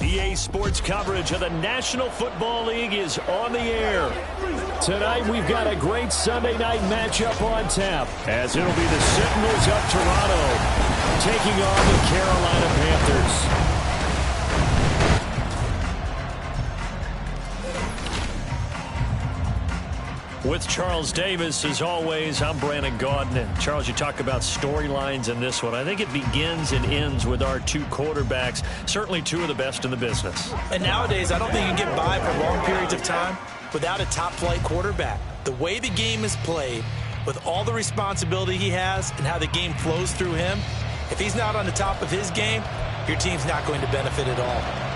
EA Sports coverage of the National Football League is on the air. Tonight we've got a great Sunday night matchup on tap, as it'll be the Sentinels of Toronto taking on the Carolina Panthers. With Charles Davis, as always, I'm Brandon Gaudin. And Charles, you talk about storylines in this one. I think it begins and ends with our two quarterbacks, certainly two of the best in the business. And nowadays, I don't think you can get by for long periods of time without a top-flight quarterback. The way the game is played, with all the responsibility he has and how the game flows through him, if he's not on the top of his game, your team's not going to benefit at all.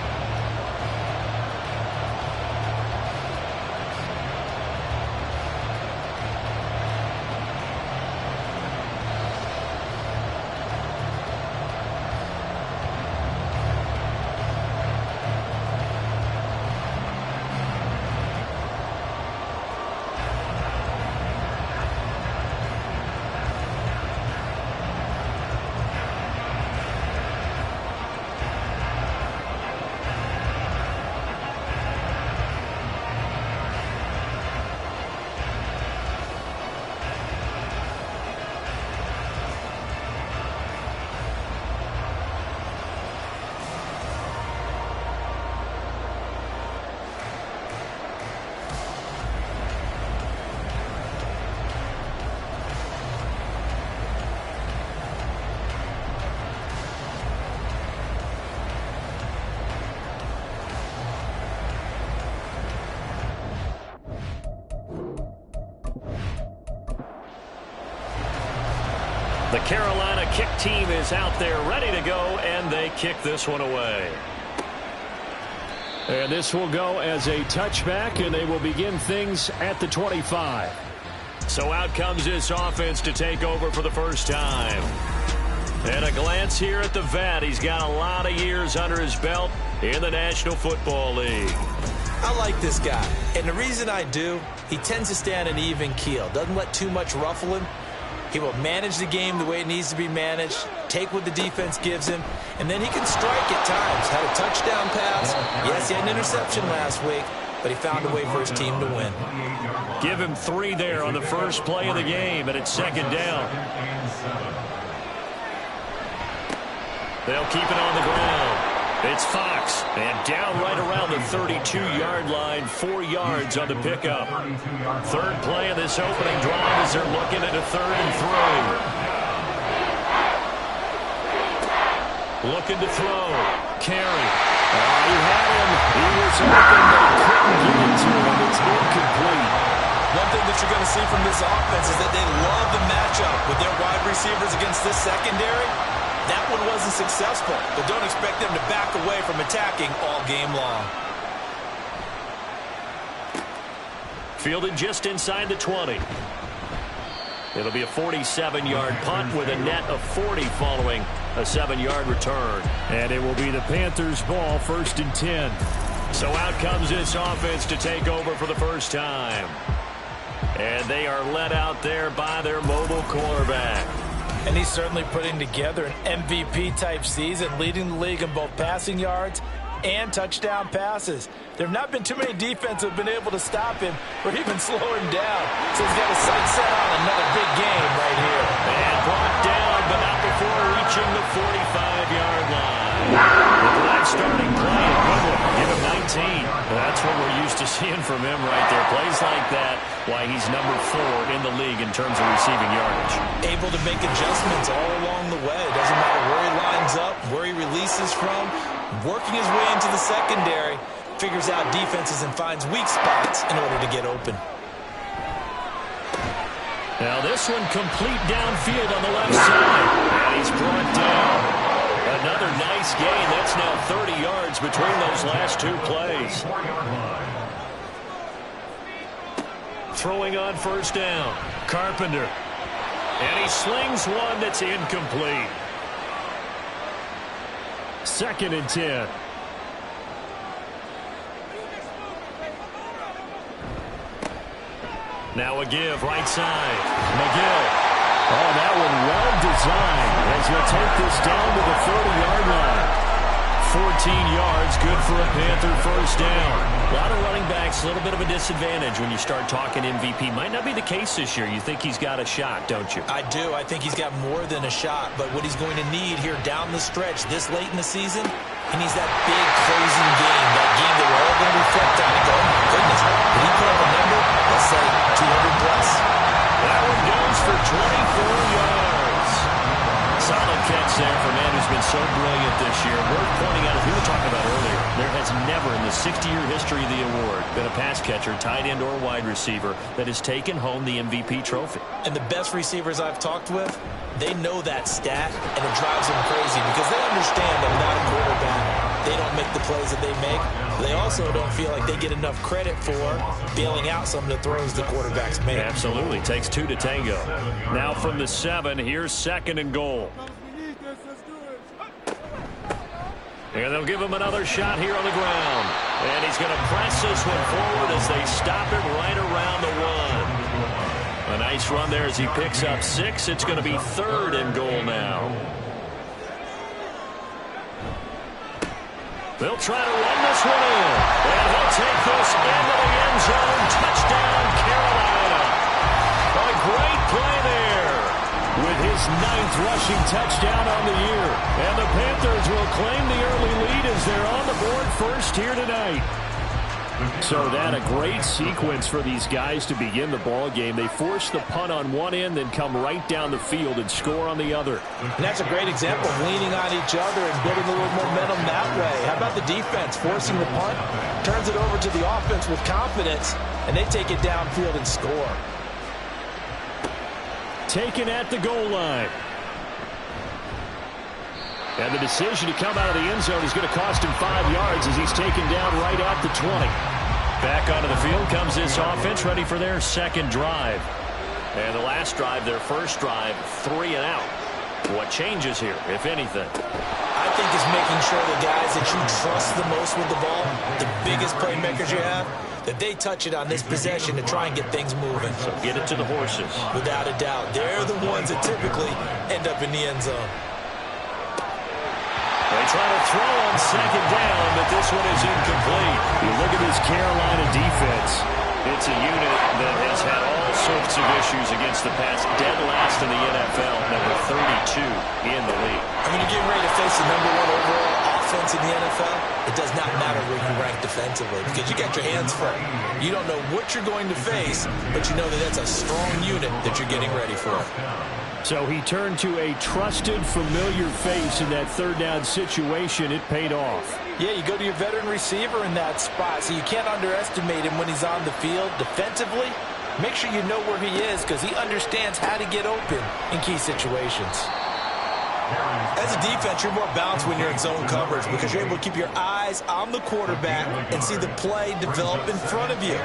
The Carolina kick team is out there ready to go, and they kick this one away. And this will go as a touchback, and they will begin things at the 25. So out comes this offense to take over for the first time. And a glance here at the vet. He's got a lot of years under his belt in the National Football League. I like this guy, and the reason I do, he tends to stay on an even keel. Doesn't let too much ruffle him. He will manage the game the way it needs to be managed, take what the defense gives him, and then he can strike at times. Had a touchdown pass. Yes, he had an interception last week, but he found a way for his team to win. Give him 3 there on the first play of the game, and it's second down. They'll keep it on the ground. It's Fox, and down right around the 32-yard line, 4 yards on the pickup. Third play of this opening drive as they're looking at a 3rd and 3. Looking to throw. Carry. He had him. He was open, but he couldn't get into him. It's incomplete. One thing that you're going to see from this offense is that they love the matchup with their wide receivers against this secondary. That one wasn't successful, but don't expect them to back away from attacking all game long. Fielded just inside the 20. It'll be a 47-yard punt with a net of 40 following a 7-yard return. And it will be the Panthers' ball, 1st and 10. So out comes this offense to take over for the first time. And they are led out there by their mobile quarterback. And he's certainly putting together an MVP-type season, leading the league in both passing yards and touchdown passes. There have not been too many defenses that have been able to stop him or even slow him down. So he's got his sights set on another big game right here. And brought down, but not before reaching the 45-yard line. The drive starting play, a good one. Give him 19. That's what we're used to seeing from him right there. Plays like that, why he's number 4 in the league in terms of receiving yardage. Able to make adjustments all along the way. Doesn't matter where he lines up, where he releases from. Working his way into the secondary, figures out defenses and finds weak spots in order to get open. Now this one complete downfield on the left side. And he's brought down. Another nice gain. That's now 30 yards between those last 2 plays. Throwing on first down. Carpenter. And he slings one that's incomplete. 2nd and 10. Now a give, right side. McGill. Oh, that one well designed as he'll take this down to the 30-yard line. 14 yards, good for a Panther first down. A lot of running backs, a little bit of a disadvantage when you start talking MVP. Might not be the case this year. You think he's got a shot, don't you? I do. I think he's got more than a shot. But what he's going to need here down the stretch this late in the season, he needs that big closing game, that game that we're all going to reflect on and go, oh my goodness, did he put up a number? Let's say 200 plus. That one goes for 24 yards. Solid catch there for a man who's been so brilliant this year. Worth pointing out, as we were talking about earlier, there has never in the 60-year history of the award been a pass catcher, tight end, or wide receiver that has taken home the MVP trophy. And the best receivers I've talked with, they know that stat, and it drives them crazy because they understand that without a quarterback, they don't make the plays that they make. They also don't feel like they get enough credit for bailing out some of the throws the quarterbacks make. Absolutely. Takes two to tango. Now from the 7, here's 2nd and goal. And they'll give him another shot here on the ground. And he's going to press this one forward as they stop him right around the 1. A nice run there as he picks up 6. It's going to be 3rd and goal now. They'll try to run this one in. And he'll take this into the end zone. Touchdown, Carolina. A great play there with his 9th rushing touchdown on the year. And the Panthers will claim the early lead as they're on the board first here tonight. So that a great sequence for these guys to begin the ball game. They force the punt on one end, then come right down the field and score on the other. And that's a great example of leaning on each other and building a little momentum that way. How about the defense forcing the punt, turns it over to the offense with confidence, and they take it downfield and score. Taken at the goal line. And the decision to come out of the end zone is going to cost him 5 yards as he's taken down right at the 20. Back onto the field comes this offense, ready for their 2nd drive. And the last drive, their first drive, 3 and out. What changes here, if anything? I think it's making sure the guys that you trust the most with the ball, the biggest playmakers you have, that they touch it on this possession to try and get things moving. So get it to the horses. Without a doubt. They're the ones that typically end up in the end zone. They try to throw on 2nd down, but this one is incomplete. You look at this Carolina defense. It's a unit that has had all sorts of issues against the pass. Dead last in the NFL, number 32 in the league. I mean, you're getting ready to face the number 1 overall offense in the NFL. It does not matter where you rank defensively because you got your hands full. You don't know what you're going to face, but you know that that's a strong unit that you're getting ready for. So he turned to a trusted, familiar face in that 3rd down situation. It paid off. Yeah, you go to your veteran receiver in that spot, so you can't underestimate him when he's on the field defensively. Make sure you know where he is because he understands how to get open in key situations. As a defense, you're more balanced when you're in zone coverage because you're able to keep your eyes on the quarterback and see the play develop in front of you.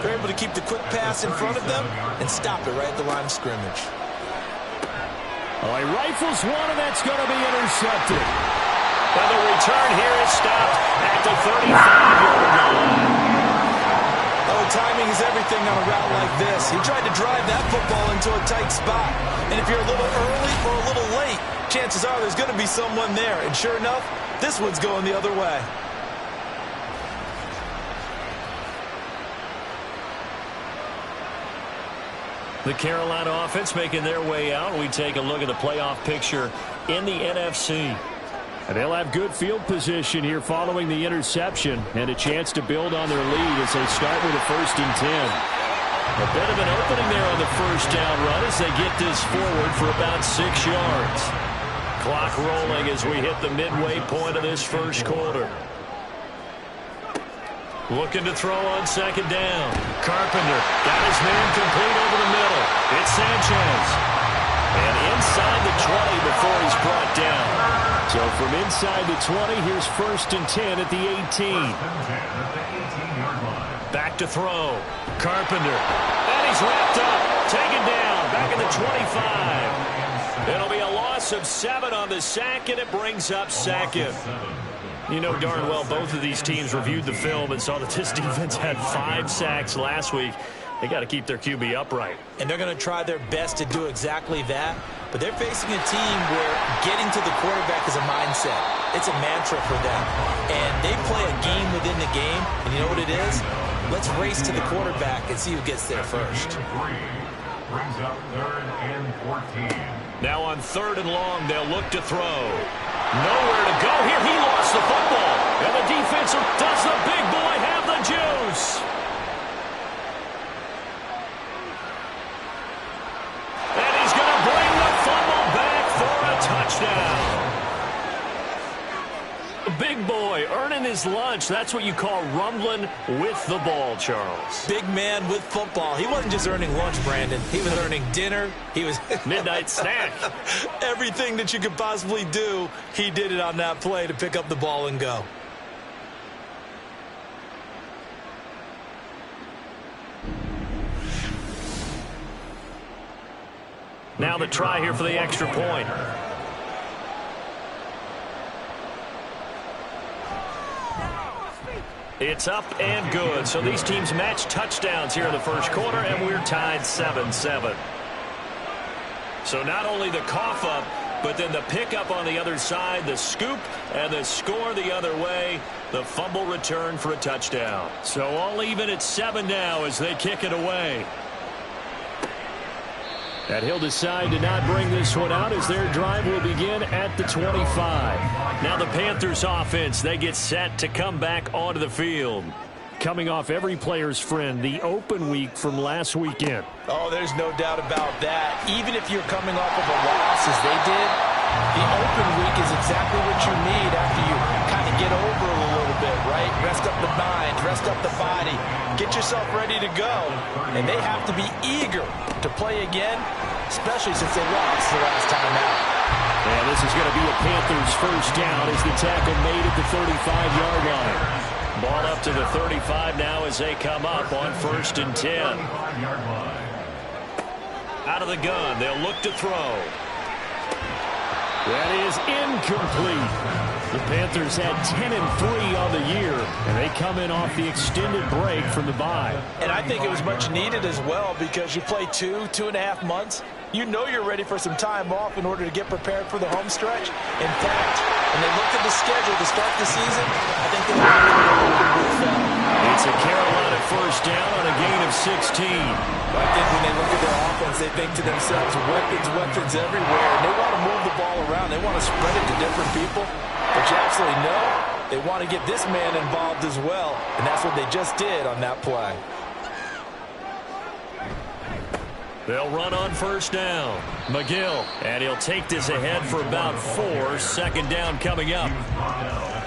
You're able to keep the quick pass in front of them and stop it right at the line of scrimmage. Oh, he rifles one, and that's going to be intercepted. And the return here is stopped at the 35-yard line. Oh, timing is everything on a route like this. He tried to drive that football into a tight spot. And if you're a little early or a little late, chances are there's going to be someone there. And sure enough, this one's going the other way. The Carolina offense making their way out. We take a look at the playoff picture in the NFC. And they'll have good field position here following the interception and a chance to build on their lead as they start with a 1st and 10. A bit of an opening there on the 1st down run as they get this forward for about 6 yards. Clock rolling as we hit the midway point of this 1st quarter. Looking to throw on 2nd down. Carpenter got his man complete over the middle. It's Sanchez. And inside the 20 before he's brought down. So from inside the 20, here's 1st and 10 at the 18. Back to throw. Carpenter. And he's wrapped up. Taken down. Back at the 25. It'll be a loss of 7 on the sack, and it brings up 2nd. You know darn well both of these teams reviewed the film and saw that this defense had 5 sacks last week. They got to keep their QB upright. And they're going to try their best to do exactly that. But they're facing a team where getting to the quarterback is a mindset. It's a mantra for them. And they play a game within the game. And you know what it is? Let's race to the quarterback and see who gets there first. Brings up 3rd and 14. Now on 3rd and long, they'll look to throw. Nowhere to go here. He lost the football. And the defense does the big boy have the juice. And he's going to bring the fumble back for a touchdown. Big boy earning his lunch. That's what you call rumbling with the ball, Charles. Big man with football. He wasn't just earning lunch, Brandon. He was earning dinner. He was midnight snack. Everything that you could possibly do, he did it on that play to pick up the ball and go. Now the try here for the extra point. It's up and good. So these teams match touchdowns here in the first quarter, and we're tied 7-7. So not only the cough up, but then the pickup on the other side, the scoop, and the score the other way, the fumble return for a touchdown. So all even at 7 now as they kick it away. And he'll decide to not bring this one out as their drive will begin at the 25. Now the Panthers offense, they get set to come back onto the field. Coming off every player's friend, the open week from last weekend. Oh, there's no doubt about that. Even if you're coming off of a loss as they did, the open week is exactly what you need after you kind of get over a little bit, right? Rest up the mind, rest up the body, get yourself ready to go. And they have to be eager to play again, especially since they lost the last time out. And this is going to be a Panthers first down as the tackle made at the 35-yard line. Ball up to the 35 now as they come up on 1st and 10. Out of the gun, they'll look to throw. That is incomplete. The Panthers had 10-3 on the year, and they come in off the extended break from the bye. And I think it was much needed as well because you play 2.5 months. You know you're ready for some time off in order to get prepared for the home stretch. In fact, when they looked at the schedule to start the season, I think they were going to It's a Carolina first down on a gain of 16. I think when they look at their offense, they think to themselves, weapons everywhere. And they want to move the ball around. They want to spread it to different people. But you absolutely know they want to get this man involved as well. And that's what they just did on that play. They'll run on first down. McGill, and he'll take this ahead for about 4. 2nd down coming up.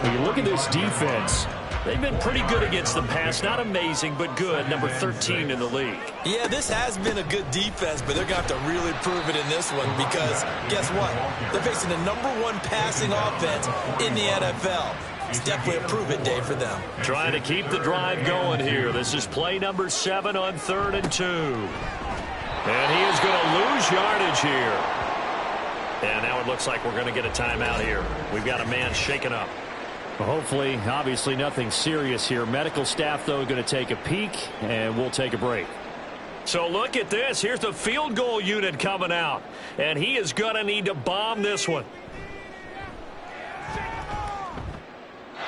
When you look at this defense, they've been pretty good against the pass. Not amazing, but good. Number 13 in the league. Yeah, this has been a good defense, but they're going to have to really prove it in this one because guess what? They're facing the #1 passing offense in the NFL. It's definitely a prove-it day for them. Trying to keep the drive going here. This is play number 7 on 3rd and 2. And he is going to lose yardage here. And now it looks like we're going to get a timeout here. We've got a man shaken up. Well, hopefully, obviously nothing serious here. Medical staff, though, going to take a peek, and we'll take a break. So look at this. Here's the field goal unit coming out. And he is going to need to bomb this one.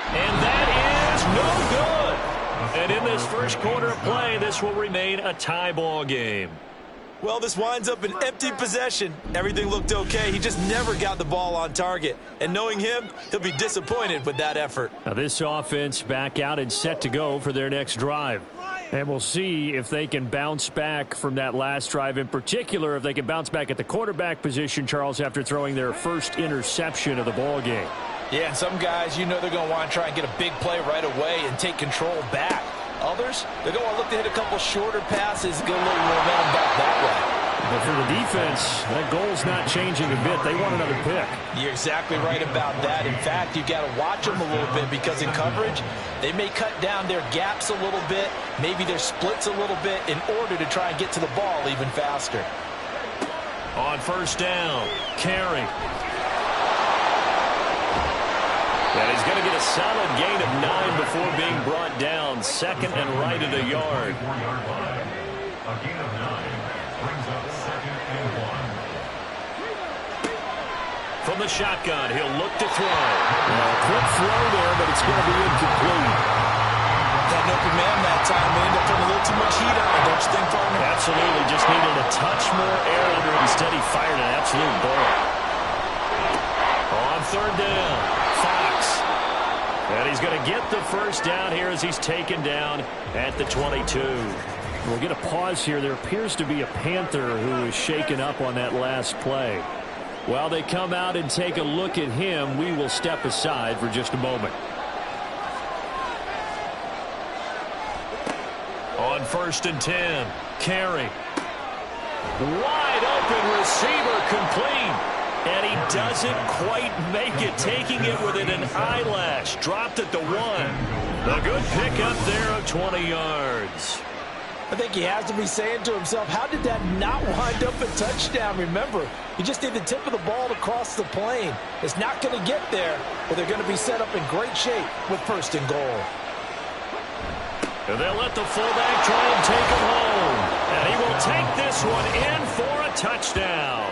And that is no good. And in this first quarter of play, this will remain a tie ball game. Well, this winds up an empty possession. Everything looked okay. He just never got the ball on target. And knowing him, he'll be disappointed with that effort. Now this offense back out and set to go for their next drive. And we'll see if they can bounce back from that last drive. In particular, if they can bounce back at the quarterback position, Charles, after throwing their first interception of the ball game. Yeah, and some guys, you know they're going to want to try and get a big play right away and take control back. Others, they're going to look to hit a couple shorter passes, get a little momentum back that way. But for the defense, that goal's not changing a bit. They want another pick. You're exactly right about that. In fact, you've got to watch them a little bit because in coverage, they may cut down their gaps a little bit, maybe their splits a little bit in order to try and get to the ball even faster. On first down, Carey. And he's going to get a solid gain of 9 before being brought down. 2nd and right at a yard. A gain of 9 brings up 2nd and 1. From the shotgun, he'll look to throw. Quick throw there, but it's going to be incomplete. Had an open man that time. They ended up putting a little too much heat on it, don't you think, partner? Absolutely. Just needed a touch more air under it. Instead, he fired an absolute bullet. On third down, Fox. And he's going to get the first down here as he's taken down at the 22. We'll get a pause here. There appears to be a Panther who is shaken up on that last play. While they come out and take a look at him, we will step aside for just a moment. On 1st and 10, Carey. Wide open receiver complete. And he doesn't quite make it, taking it within an eyelash. Dropped at the 1. A good pickup there of 20 yards. I think he has to be saying to himself, how did that not wind up a touchdown? Remember, you just need the tip of the ball to cross the plane. It's not going to get there, but they're going to be set up in great shape with 1st and goal. And they'll let the fullback try and take him home. And he will take this one in for a touchdown.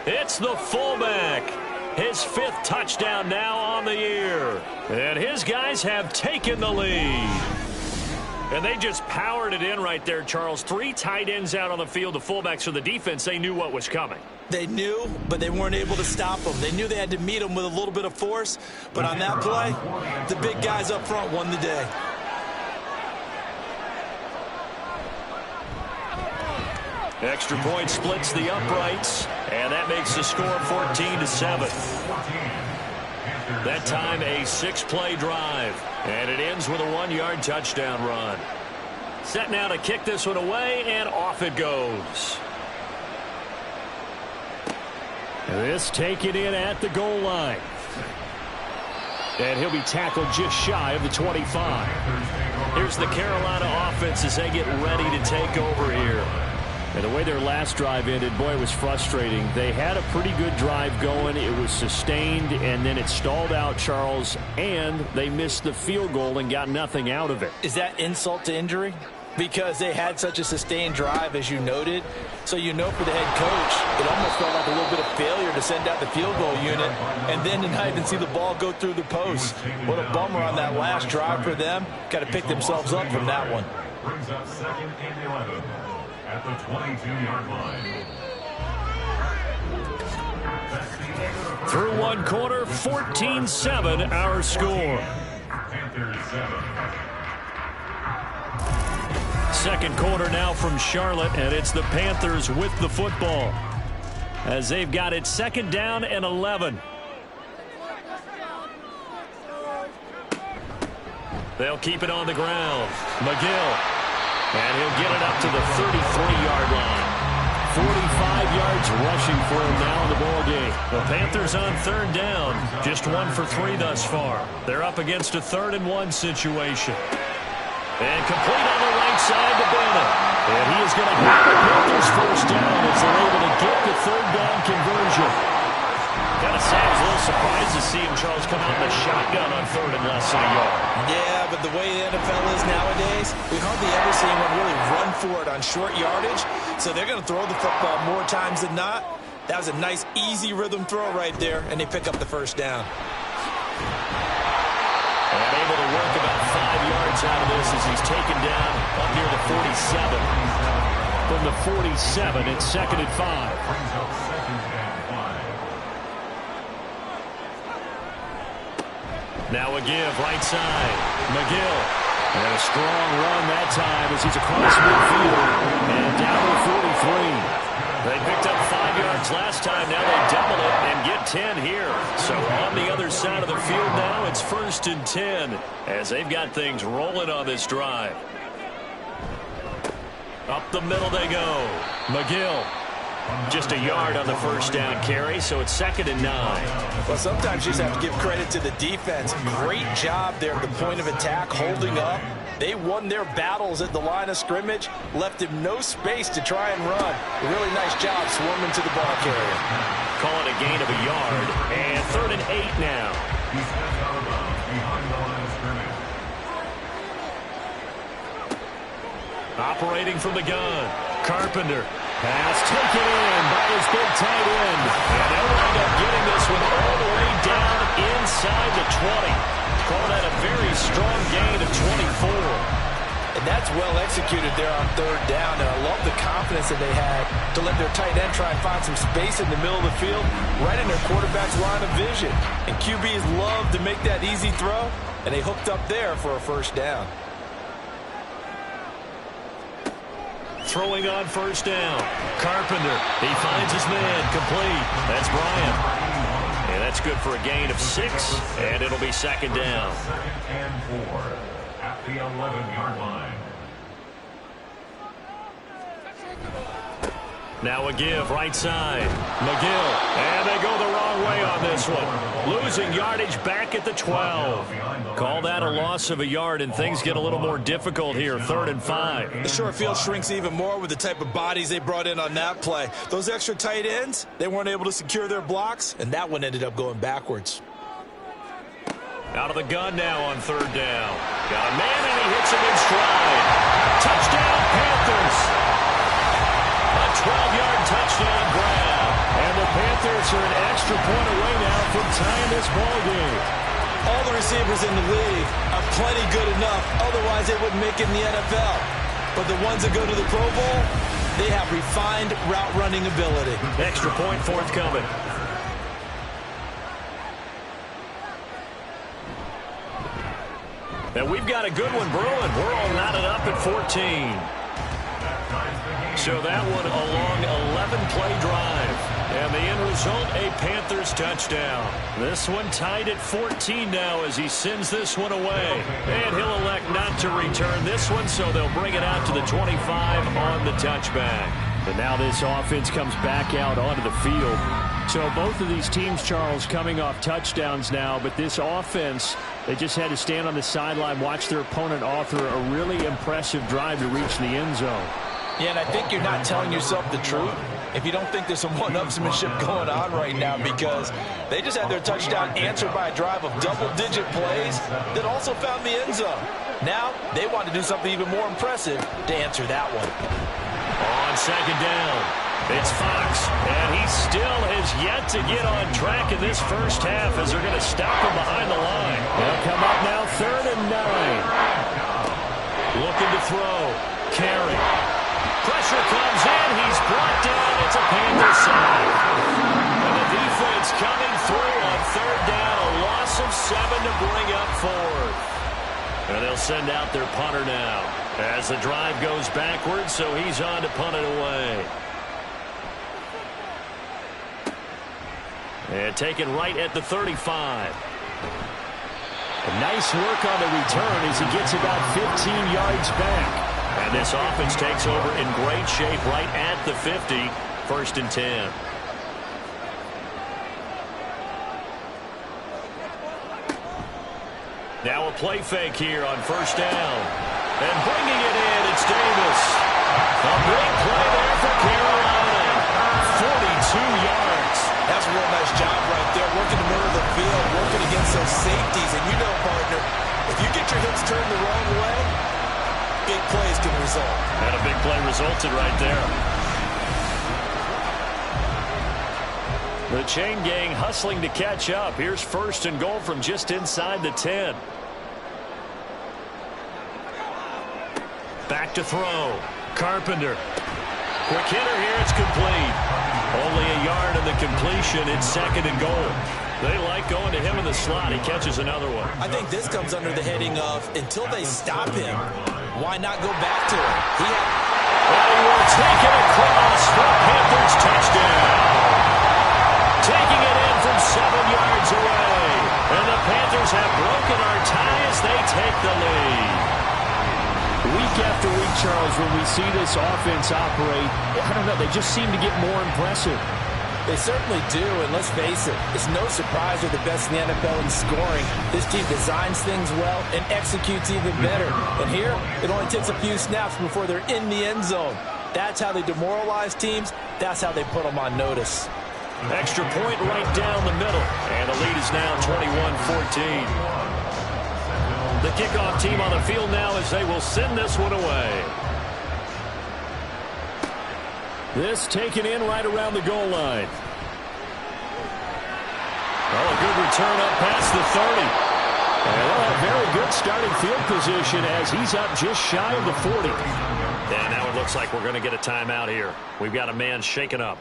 It's the fullback. His 5th touchdown now on the year. And his guys have taken the lead. And they just powered it in right there, Charles. 3 tight ends out on the field. The fullbacks for the defense, they knew what was coming. They knew, but they weren't able to stop them. They knew they had to meet them with a little bit of force. But on that play, the big guys up front won the day. Extra point splits the uprights, and that makes the score 14-7. That time a 6-play drive, and it ends with a 1-yard touchdown run. Set now to kick this one away, and off it goes. This taken in at the goal line. And he'll be tackled just shy of the 25. Here's the Carolina offense as they get ready to take over here. And the way their last drive ended, boy, it was frustrating. They had a pretty good drive going. It was sustained, and then it stalled out, Charles, and they missed the field goal and got nothing out of it. Is that insult to injury? Because they had such a sustained drive, as you noted. So you know for the head coach, it almost felt like a little bit of failure to send out the field goal unit and then to not even see the ball go through the post. What a bummer on that last drive for them. Got to pick themselves up from that one. Brings up 2nd and 11 at the 22-yard line. Through one quarter, 14-7 our score. Panthers 7. Second quarter now from Charlotte, and it's the Panthers with the football as they've got it 2nd down and 11. They'll keep it on the ground. McGill, and he'll get it up to the 33-yard line. 45 yards rushing for him now in the ball game. The Panthers on 3rd down, just 1 for 3 thus far. They're up against a 3rd and 1 situation. And complete on the right side to Bennett. And he is going to have the Panthers first down as they're able to get the 3rd down conversion. Got to say, I was a little surprised to see him, Charles, come out in the shotgun on 3rd and less than a yard. Yeah, but the way the NFL is nowadays, we hardly ever see anyone really run for it on short yardage. So they're going to throw the football more times than not. That was a nice, easy rhythm throw right there, and they pick up the first down. And able to work about 5 yards out of this as he's taken down up near the 47. From the 47, it's 2nd and 5. Brings up 2nd and 5. Now a give, right side. McGill. And a strong run that time as he's across midfield. And down to 43. They picked up 5 yards last time. Now they double it and get 10 here. So on the other side of the field now, it's 1st and 10 as they've got things rolling on this drive. Up the middle they go. McGill. Just a yard on the first down carry, so it's 2nd and 9. Well, sometimes you just have to give credit to the defense. Great job there at the point of attack, holding up. They won their battles at the line of scrimmage, left him no space to try and run. A really nice job swarming to the ball carrier. Call it a gain of a yard, and 3rd and 8 now. He steps out of bounds behind the line of scrimmage. Operating from the gun, Carpenter. Pass taken in by his big tight end. And they'll wind up getting this one all the way down inside the 20. Call that a very strong gain of 24. And that's well executed there on third down. And I love the confidence that they had to let their tight end try and find some space in the middle of the field, right in their quarterback's line of vision. And QBs love to make that easy throw, and they hooked up there for a first down. Throwing on first down. Carpenter. He finds his man. Complete. That's Bryant. And that's good for a gain of 6, and it'll be second down. Second and 4 at the 11-yard line. Now a give right side. McGill. And they go the wrong way on this one. Losing yardage back at the 12. Call that a loss of a yard, and things get a little more difficult here. 3rd and 5. The short field shrinks even more with the type of bodies they brought in on that play. Those extra tight ends, they weren't able to secure their blocks, and that one ended up going backwards. Out of the gun now on 3rd down. Got a man, and he hits him in stride. Touchdown, Panthers. A 12-yard touchdown grab. And the Panthers are an extra point away now from tying this ball game. All the receivers in the league are plenty good enough. Otherwise, they wouldn't make it in the NFL. But the ones that go to the Pro Bowl, they have refined route running ability. Extra point forthcoming. And we've got a good one brewing. We're all knotted up at 14. So that one a long 11-play drive. And the end result, a Panthers touchdown. This one tied at 14 now as he sends this one away. And he'll elect not to return this one, so they'll bring it out to the 25 on the touchback. And now this offense comes back out onto the field. So both of these teams, Charles, coming off touchdowns now, but this offense, they just had to stand on the sideline, watch their opponent author a really impressive drive to reach the end zone. Yeah, and I think you're not telling yourself the truth if you don't think there's some one-upsmanship going on right now, because they just had their touchdown answered by a drive of double-digit plays that also found the end zone. Now, they want to do something even more impressive to answer that one. On second down, it's Fox, and he still has yet to get on track in this first half as they're going to stop him behind the line. They'll come up now 3rd and 9. Looking to throw. Carry. Pressure comes in. He's brought down. It's a Panthers sack. And the defense coming through on 3rd down. A loss of 7 to bring up 4th. And they'll send out their punter now as the drive goes backwards, so he's on to punt it away. And taken right at the 35. A nice work on the return as he gets about 15 yards back. And this offense takes over in great shape right at the 50. 1st and 10. Now a play fake here on 1st down. And bringing it in, it's Davis. A big play there for Carolina. 42 yards. That's a real nice job right there, working the middle of the field, working against those safeties. And you know, partner, if you get your hips turned the wrong way, big plays can result. And a big play resulted right there. The chain gang hustling to catch up. Here's 1st and goal from just inside the 10. Back to throw. Carpenter. Quick hitter here. It's complete. Only a yard in the completion. It's 2nd and goal. They like going to him in the slot. He catches another one. I think this comes under the heading of until they stop him, why not go back to him? He will take it across for a Panthers touchdown. Taking it in from 7 yards away. And the Panthers have broken our tie as they take the lead. Week after week, Charles, when we see this offense operate, I don't know, they just seem to get more impressive. They certainly do, and let's face it, it's no surprise they're the best in the NFL in scoring. This team designs things well and executes even better. And here, it only takes a few snaps before they're in the end zone. That's how they demoralize teams. That's how they put them on notice. Extra point right down the middle. And the lead is now 21-14. The kickoff team on the field now as they will send this one away. This taken in right around the goal line. Oh, a good return up past the 30. And they'll have very good starting field position as he's up just shy of the 40. And now it looks like we're going to get a timeout here. We've got a man shaken up.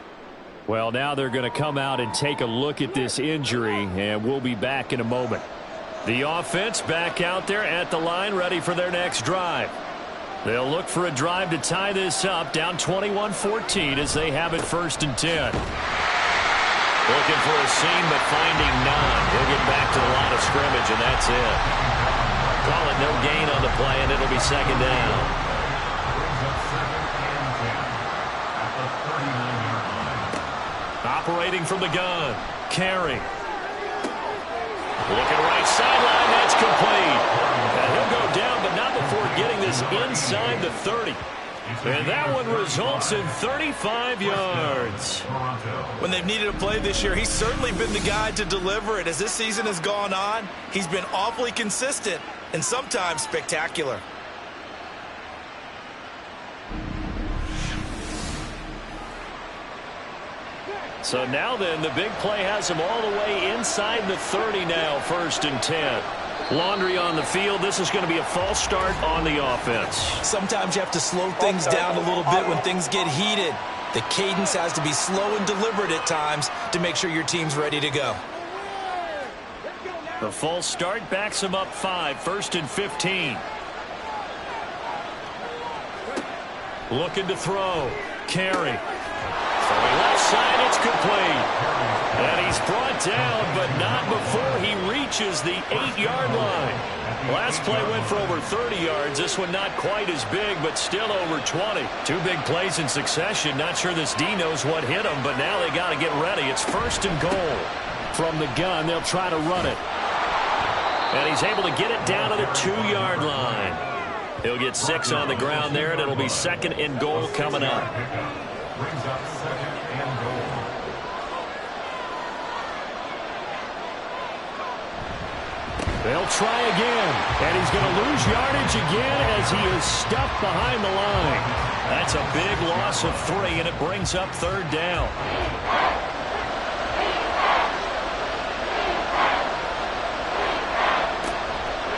Well, now they're going to come out and take a look at this injury, and we'll be back in a moment. The offense back out there at the line, ready for their next drive. They'll look for a drive to tie this up, down 21-14 as they have it 1st and 10. Looking for a seam, but finding none. He'll get back to the line of scrimmage, and that's it. Call it no gain on the play, and it'll be 2nd down. Operating from the gun. Carey. Looking right sideline. That's complete. And he'll go down, but not before getting this inside the 30. And that one results in 35 yards. When they've needed a play this year, he's certainly been the guy to deliver it. As this season has gone on, he's been awfully consistent and sometimes spectacular. So now then, the big play has him all the way inside the 30 now, 1st and 10. Laundry on the field. This is going to be a false start on the offense. Sometimes you have to slow things down a little bit when things get heated. The cadence has to be slow and deliberate at times to make sure your team's ready to go. The false start backs him up 5, 1st and 15. Looking to throw. Carey. Throwing left side, it's complete. And he's brought down, but not before he reaches the 8-yard line. Last play went for over 30 yards. This one not quite as big, but still over 20. 2 big plays in succession. Not sure this D knows what hit him, but now they got to get ready. It's 1st and goal. From the gun, they'll try to run it. And he's able to get it down to the 2-yard line. He'll get 6 on the ground there, and it'll be 2nd and goal coming up. Brings up 2nd and goal. They'll try again, and he's going to lose yardage again as he is stuffed behind the line. That's a big loss of 3, and it brings up 3rd down.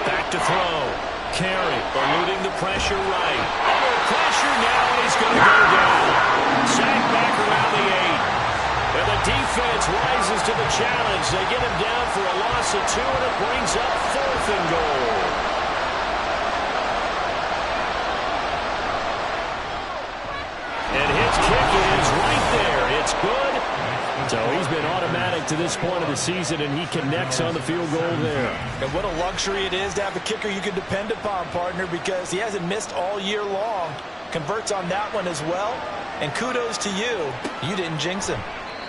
Back to throw. Carey eluding the pressure right. Under pressure now, and he's going to go down. Sacked back around the 8. And the defense rises to the challenge. They get him down for a loss of 2, and it brings up 4th and goal. And his kick is right there. It's good. So he's been automatic to this point of the season, and he connects on the field goal there. And what a luxury it is to have a kicker you can depend upon, partner, because he hasn't missed all year long. Converts on that one as well. And kudos to you. You didn't jinx him.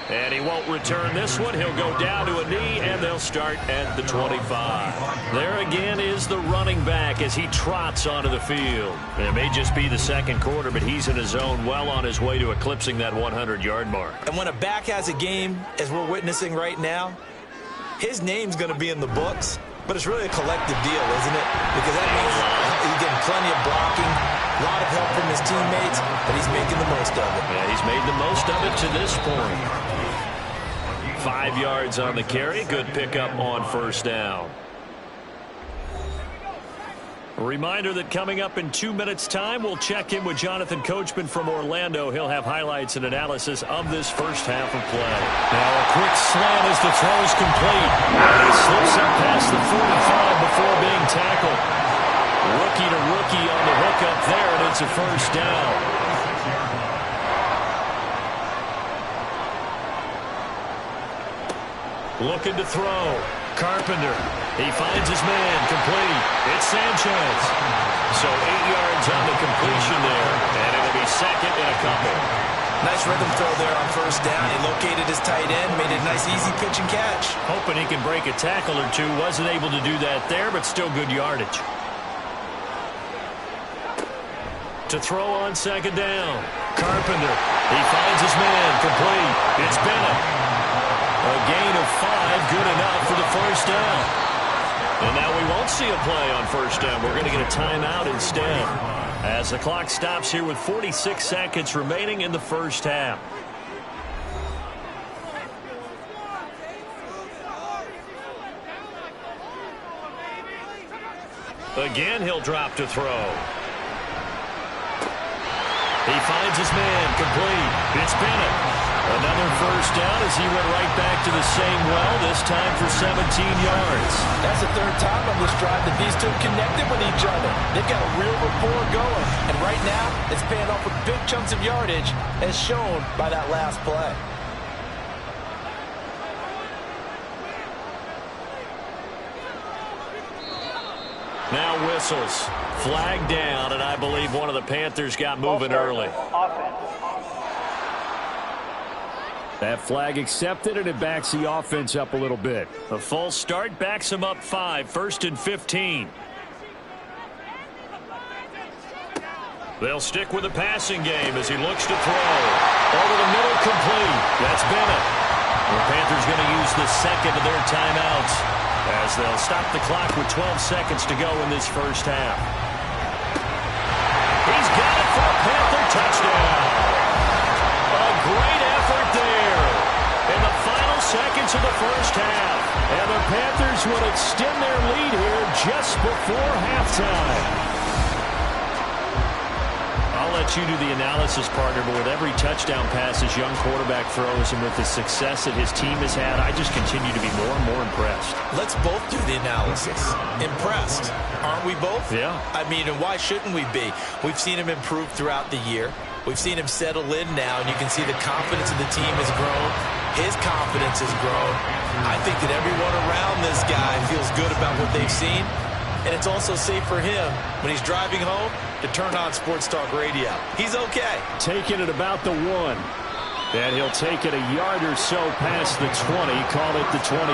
And he won't return this one. He'll go down to a knee, and they'll start at the 25. There again is the running back as he trots onto the field. And it may just be the 2nd quarter, but he's in his zone, well on his way to eclipsing that 100-yard mark. And when a back has a game, as we're witnessing right now, his name's going to be in the books. But it's really a collective deal, isn't it? Because that means he's getting plenty of blocking, a lot of help from his teammates, but he's making the most of it. Yeah, he's made the most of it to this point. 5 yards on the carry. Good pickup on 1st down. A reminder that coming up in 2 minutes' time, we'll check in with Jonathan Coachman from Orlando. He'll have highlights and analysis of this first half of play. Now a quick slant as the throw is complete. And he slips up past the 45 before being tackled. Rookie to rookie on the hook up there, and it's a 1st down. Looking to throw. Carpenter. He finds his man. Complete. It's Sanchez. So 8 yards on the completion there. And it'll be 2nd and a couple. Nice rhythm throw there on 1st down. He located his tight end. Made a nice easy pitch and catch. Hoping he can break a tackle or two. Wasn't able to do that there, but still good yardage. To throw on 2nd down. Carpenter. He finds his man. Complete. It's Bennett. A gain of 5, good enough for the 1st down. And now we won't see a play on 1st down. We're going to get a timeout instead. As the clock stops here with 46 seconds remaining in the first half. Again, he'll drop to throw. He finds his man, complete. It's Bennett. Another first down as he went right back to the same well, this time for 17 yards. That's the third time on this drive that these two connected with each other. They've got a real rapport going. And right now, it's paying off with big chunks of yardage, as shown by that last play. Now whistles. Flag down, and I believe one of the Panthers got moving early. That flag accepted, and it backs the offense up a little bit. A false start backs him up 5, 1st and 15. They'll stick with the passing game as he looks to throw. Over the middle, complete. That's Bennett. The Panthers going to use the second of their timeouts as they'll stop the clock with 12 seconds to go in this first half. He's got it for a Panther touchdown. A great effort there in the final seconds of the first half. And the Panthers will extend their lead here just before halftime. I'll let you do the analysis, partner, but with every touchdown pass his young quarterback throws and with the success that his team has had, I just continue to be more and more impressed. Let's both do the analysis. Impressed, aren't we both? Yeah. I mean, and why shouldn't we be? We've seen him improve throughout the year. We've seen him settle in now, and you can see the confidence of the team has grown. His confidence has grown. I think that everyone around this guy feels good about what they've seen. And it's also safe for him when he's driving home to turn on Sports Talk Radio. He's okay. Taking it about the 1. And he'll take it a yard or so past the 20. Call it the 21.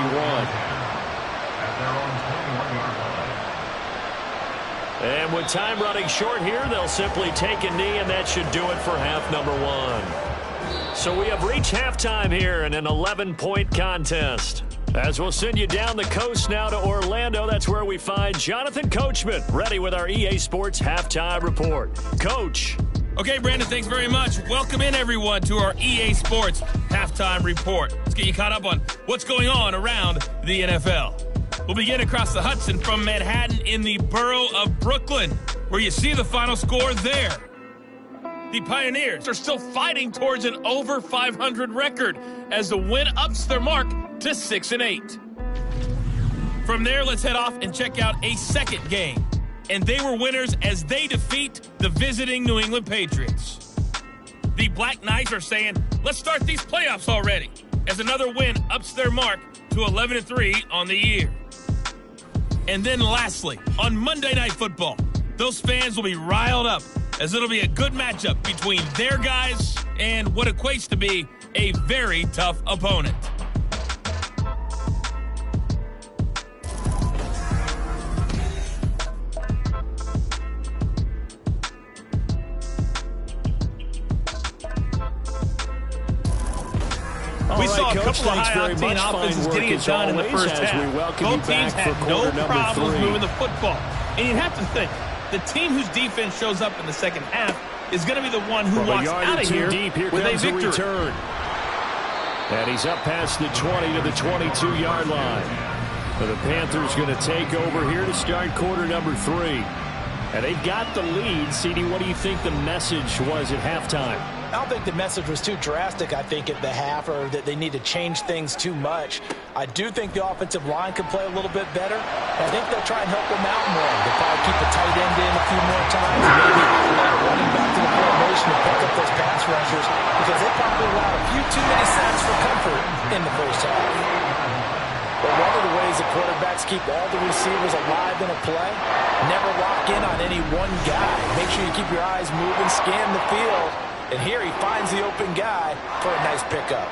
And with time running short here, they'll simply take a knee, and that should do it for half number 1. So we have reached halftime here in an 11-point contest. As we'll send you down the coast now to Orlando, that's where we find Jonathan Coachman, ready with our EA Sports Halftime Report. Coach. Okay, Brandon, thanks very much. Welcome in, everyone, to our EA Sports Halftime Report. Let's get you caught up on what's going on around the NFL. We'll begin across the Hudson from Manhattan in the borough of Brooklyn, where you see the final score there. The Pioneers are still fighting towards an over 500 record as the win ups their mark to 6-8. From there, let's head off and check out a second game. And they were winners as they defeat the visiting New England Patriots. The Black Knights are saying, let's start these playoffs already, as another win ups their mark to 11-3 on the year. And then lastly, on Monday Night Football, those fans will be riled up as it'll be a good matchup between their guys and what equates to be a very tough opponent. We saw a couple of high-octane offenses getting it done in the first half. Both teams had no problems moving the football. And you'd have to think, the team whose defense shows up in the second half is going to be the one who walks out of here with a victory. Return. And he's up past the 20 to the 22-yard line. So the Panthers going to take over here to start quarter number 3. And they've got the lead. CD, what do you think the message was at halftime? I don't think the message was too drastic, I think, at the half, or that they need to change things too much. I do think the offensive line could play a little bit better. I think they'll try and help them out more. They'll probably keep a tight end in a few more times, maybe running back to the formation to pick up those pass rushers, because they probably allowed a few too many sacks for comfort in the first half. But one of the ways that quarterbacks keep all the receivers alive in a play, never lock in on any one guy. Make sure you keep your eyes moving, scan the field. And here he finds the open guy for a nice pickup.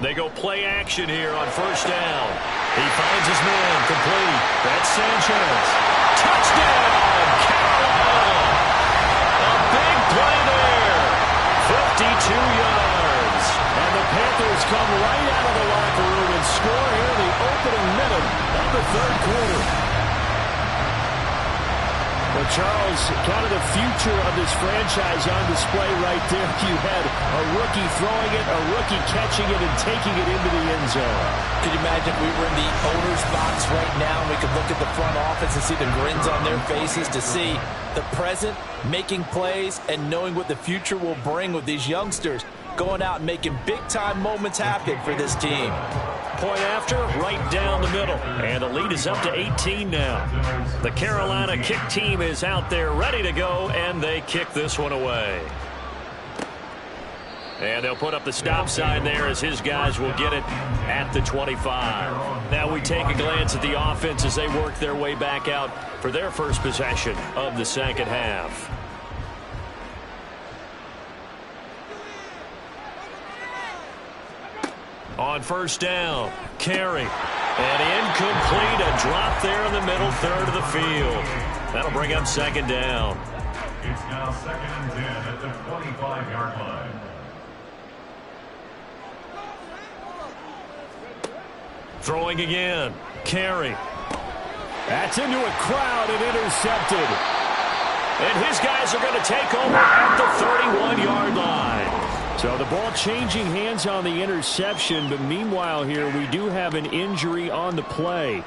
They go play action here on first down. He finds his man, complete. That's Sanchez. Touchdown, Carolina. A big play there. 52 yards. And the Panthers come right out of the locker room and score here in the opening minute of the third quarter. Well, Charles, kind of the future of this franchise on display right there. You had a rookie throwing it, a rookie catching it, and taking it into the end zone. Could you imagine if we were in the owner's box right now and we could look at the front office and see the grins on their faces, to see the present making plays and knowing what the future will bring with these youngsters going out and making big-time moments happen for this team. Point after, right down the middle. And the lead is up to 18 now. The Carolina kick team is out there ready to go, and they kick this one away. And they'll put up the stop sign there as his guys will get it at the 25. Now we take a glance at the offense as they work their way back out for their first possession of the second half. On first down, carry, and incomplete, a drop there in the middle third of the field. That'll bring up second down. It's now 2nd and 10 at the 25-yard line. Throwing again, carry. That's into a crowd and intercepted. And his guys are going to take over at the 31-yard line. So the ball changing hands on the interception, but meanwhile here we do have an injury on the play.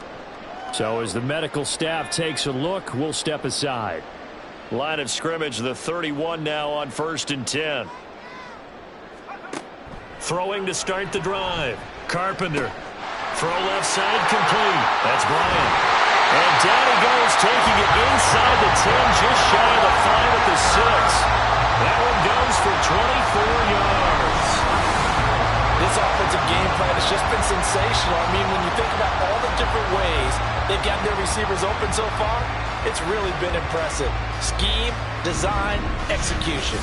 So as the medical staff takes a look, we'll step aside. Line of scrimmage, the 31 now on 1st and 10. Throwing to start the drive. Carpenter. Throw left side complete. That's Bryant. And down he goes, taking it inside the 10, just shy of the 5 at the 6. That one goes for 24 yards. This offensive game plan has just been sensational. I mean, when you think about all the different ways they've gotten their receivers open so far, it's really been impressive. Scheme, design, execution.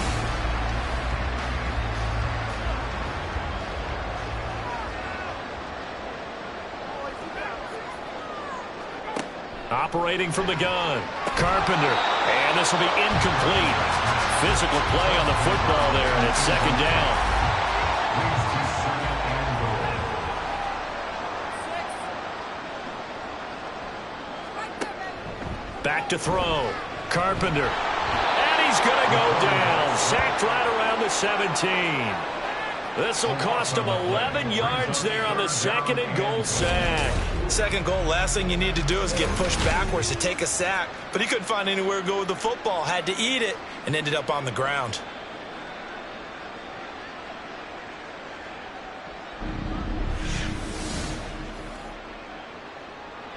Operating from the gun, Carpenter, and this will be incomplete. Physical play on the football there, and it's second down. Back to throw, Carpenter, and he's going to go down. Sacked right around the 17. This will cost him 11 yards there on the 2nd and goal sack. Second goal, last thing you need to do is get pushed backwards to take a sack. But he couldn't find anywhere to go with the football. Had to eat it and ended up on the ground.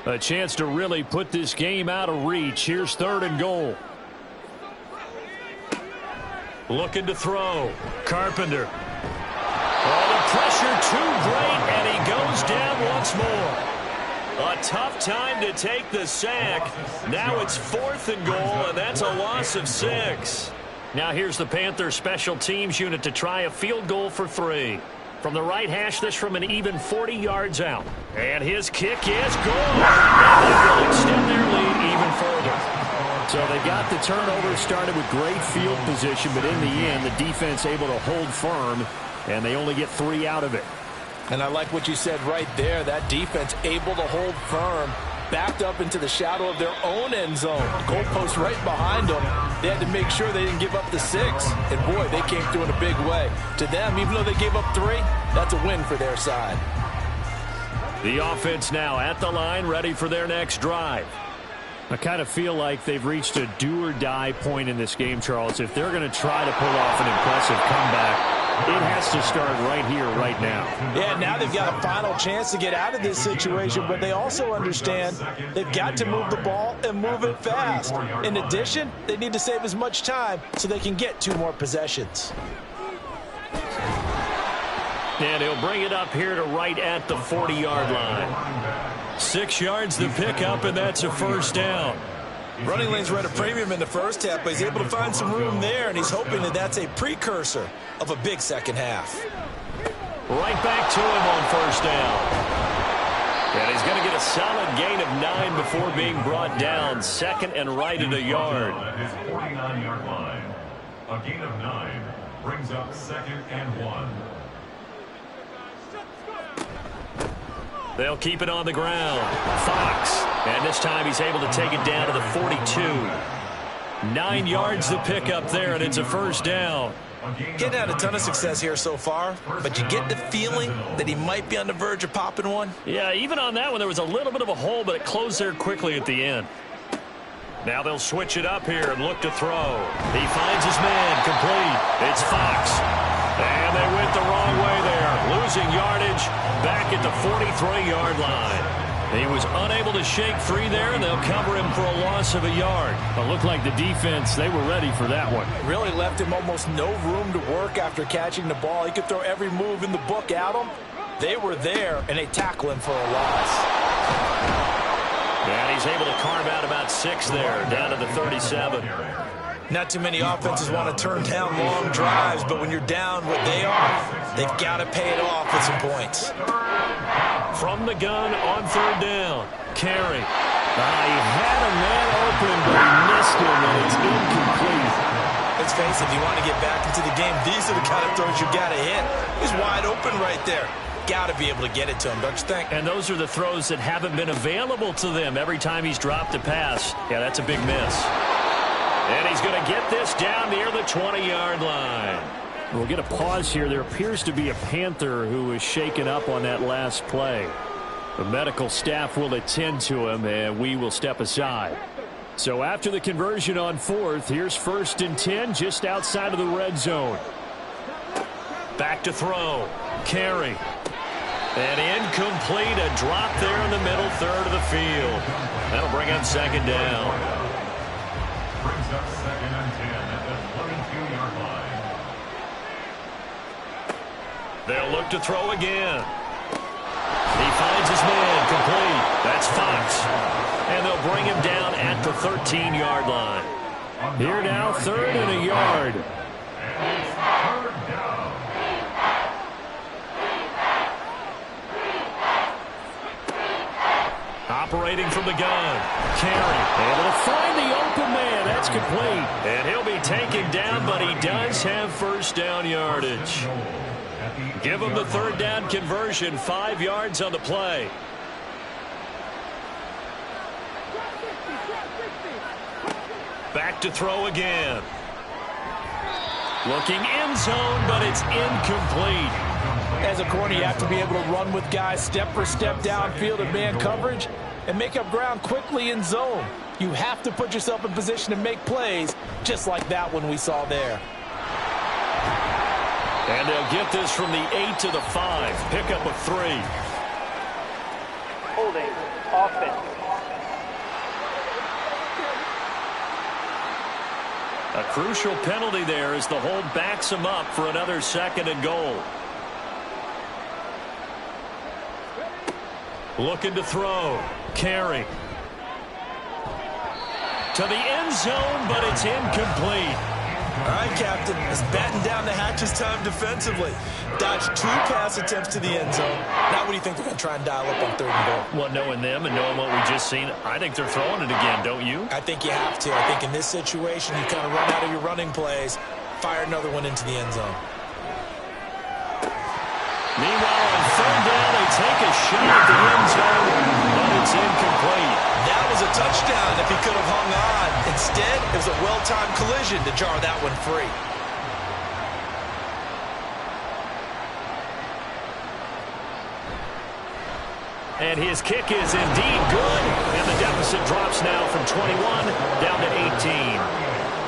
A chance to really put this game out of reach. Here's 3rd and goal. Looking to throw. Carpenter. Oh, the pressure too great, and he goes down once more. A tough time to take the sack. Now it's 4th and goal, and that's a loss of 6. Now here's the Panthers special teams unit to try a field goal for 3. From the right hash, this from an even 40 yards out. And his kick is good. And they will extend their lead even further. So they got the turnover started with great field position, but in the end, the defense able to hold firm, and they only get 3 out of it. And I like what you said right there. That defense able to hold firm, backed up into the shadow of their own end zone. Goalpost right behind them. They had to make sure they didn't give up the 6. And, boy, they came through in a big way. To them, even though they gave up 3, that's a win for their side. The offense now at the line, ready for their next drive. I kind of feel like they've reached a do-or-die point in this game, Charles. If they're going to try to pull off an impressive comeback, it has to start right here, right now. Yeah, now they've got a final chance to get out of this situation, but they also understand they've got to move the ball and move it fast. In addition, they need to save as much time so they can get 2 more possessions. And he'll bring it up here to right at the 40-yard line. 6 yards to pick up, and that's a first down. Running lanes were at a premium in the first half, but he's able to find some room there, and he's hoping that that's a precursor of a big second half. Right back to him on first down. And he's going to get a solid gain of 9 before being brought down. 2nd and right at a yard. At his 49-yard line. A gain of 9 brings up 2nd and 1. They'll keep it on the ground. Fox. And this time he's able to take it down to the 42. 9 yards to pick up there, and it's a first down. Getting had a ton of success here so far, but you get the feeling that he might be on the verge of popping one. Yeah, even on that one, there was a little bit of a hole, but it closed there quickly at the end. Now they'll switch it up here and look to throw. He finds his man, complete. It's Fox. And they went the wrong way there, losing yardage back at the 43-yard line. He was unable to shake free there, and they'll cover him for a loss of a yard. It looked like the defense, they were ready for that one. Really left him almost no room to work after catching the ball. He could throw every move in the book at him. They were there, and they tackle him for a loss. And he's able to carve out about 6 there, down to the 37. Not too many offenses want to turn down long drives, but when you're down what they are, they've got to pay it off with some points. From the gun on 3rd down. Carey. He had a man open, but he missed him, and it's incomplete. Let's face it, if you want to get back into the game, these are the kind of throws you got to hit. He's wide open right there. Got to be able to get it to him, don't you think? And those are the throws that haven't been available to them every time he's dropped a pass. Yeah, that's a big miss. And he's going to get this down near the 20-yard line. We'll get a pause here. There appears to be a Panther who was shaken up on that last play. The medical staff will attend to him, and we will step aside. So after the conversion on 4th, here's 1st and 10 just outside of the red zone. Back to throw. Carey. And incomplete. A drop there in the middle third of the field. That'll bring up 2nd down. Brings up 2nd and 10 at the 22-yard line. They'll look to throw again. He finds his man, complete. That's Fox. And they'll bring him down at the 13-yard line. Here now, 3rd and a yard. And it's 3rd down. Operating from the gun. Carey. Able to find the open man. That's complete. And he'll be taken down, but he does have 1st down yardage. Give him the 3rd down conversion. 5 yards on the play. Back to throw again. Looking end zone, but it's incomplete. As a corner, you have to be able to run with guys step for step downfield in man coverage and make up ground quickly in zone. You have to put yourself in position to make plays just like that one we saw there. And they'll get this from the 8 to the 5. Pickup of 3. Holding offense. A crucial penalty there as the hold backs him up for another 2nd and goal. Looking to throw. Carey. To the end zone, but it's incomplete. All right, Captain. It's batten down the hatches time defensively. Dodged 2 pass attempts to the end zone. Now what do you think they're going to try and dial up on 3rd and goal? Well, knowing them and knowing what we just seen, I think they're throwing it again, don't you? I think you have to. I think in this situation, you kind of run out of your running plays, fire another one into the end zone. Meanwhile, on 3rd down, they take a shot at the end zone, but it's incomplete. That was a touchdown if he could have hung on. Instead, it was a well-timed collision to jar that one free. And his kick is indeed good, and the deficit drops now from 21 down to 18.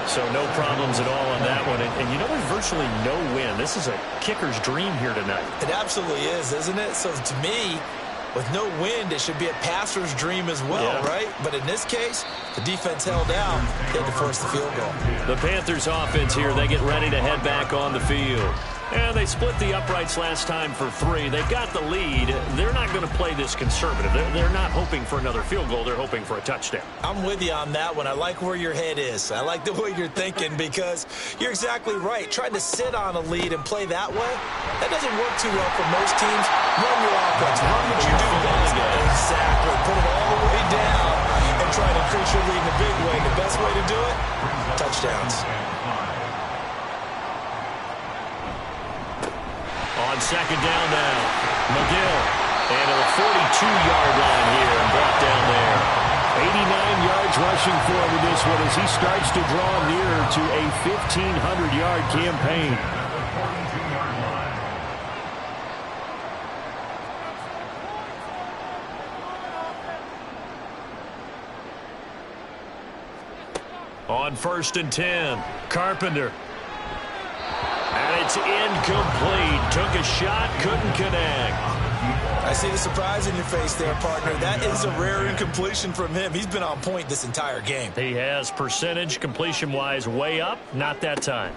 So no problems at all on that one. And you know, there's virtually no win. This is a kicker's dream here tonight. It absolutely is, isn't it? So to me, with no wind, it should be a passer's dream as well, right? But in this case, the defense held out. They had to force the field goal. The Panthers offense here, they get ready to head back on the field. And they split the uprights last time for 3. They've got the lead. They're not going to play this conservative. They're not hoping for another field goal. They're hoping for a touchdown. I'm with you on that one. I like where your head is. I like the way you're thinking because you're exactly right. Trying to sit on a lead and play that way, that doesn't work too well for most teams. Run your offense. Run what you do best. Exactly. Put it all the way down and try to increase your lead in a big way. The best way to do it, touchdowns. On 2nd down now, McGill. And a 42-yard line here and brought down there. 89 yards yards rushing for him in this one as he starts to draw near to a 1,500-yard campaign. On 1st and 10, Carpenter. And it's incomplete. Took a shot, couldn't connect. I see the surprise in your face there, partner. That is a rare incompletion from him. He's been on point this entire game. He has percentage completion-wise way up. Not that time.